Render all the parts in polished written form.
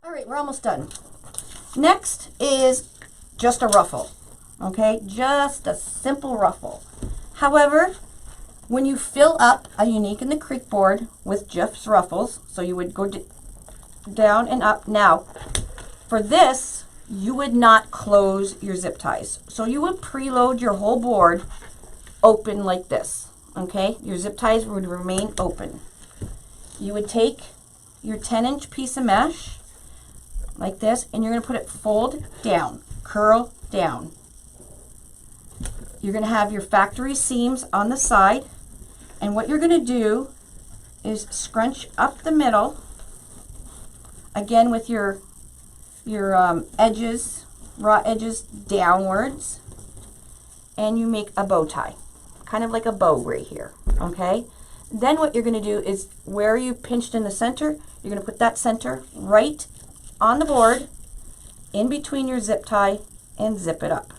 All right, we're almost done. Next is just a ruffle, okay? Just a simple ruffle. However, when you fill up a Unique in the Creek board with just ruffles, so you would go down and up. Now, for this, you would not close your zip ties. So you would preload your whole board open like this, okay? Your zip ties would remain open. You would take your 10-inch piece of mesh like this, and you're going to put it fold down, curl down. You're going to have your factory seams on the side, and what you're going to do is scrunch up the middle, again with your edges, raw edges downwards, and you make a bow tie, kind of like a bow right here, okay? Then what you're going to do is where you pinched in the center, you're going to put that center right on the board, in between your zip tie, and zip it up.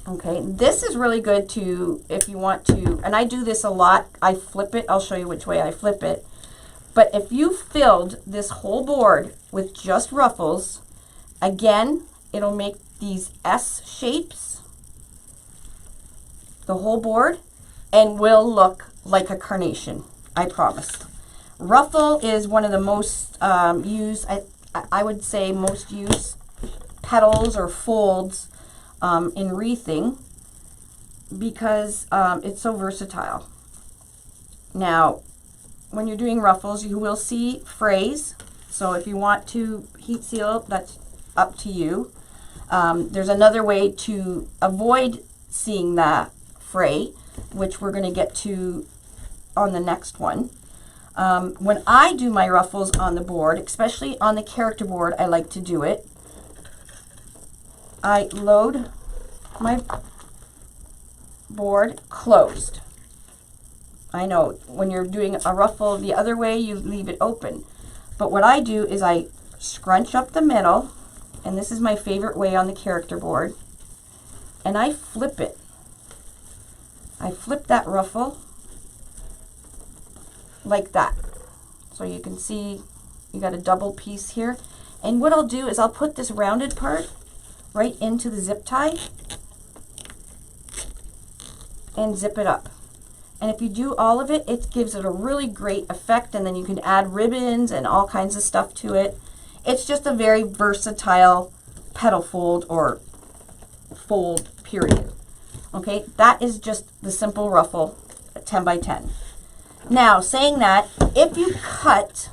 Okay, this is really good to, if you want to, and I do this a lot, I flip it, I'll show you which way I flip it. But if you filled this whole board with just ruffles, again, it'll make these S shapes, the whole board, and will look like a carnation, I promise. Ruffle is one of the most used, I would say most used petals or folds in wreathing, because it's so versatile. Now, when you're doing ruffles, you will see frays. So if you want to heat seal, that's up to you. There's another way to avoid seeing that fray, which we're going to get to on the next one. When I do my ruffles on the board, especially on the character board, I like to do it. I load my board closed. I know when you're doing a ruffle the other way, you leave it open. But what I do is I scrunch up the middle, and this is my favorite way on the character board, and I flip it. I flip that ruffle like that. So you can see you got a double piece here. And what I'll do is I'll put this rounded part right into the zip tie and zip it up. And if you do all of it, it gives it a really great effect, and then you can add ribbons and all kinds of stuff to it. It's just a very versatile petal fold or fold period. Okay, that is just the simple ruffle 10 by 10. Now, saying that, if you cut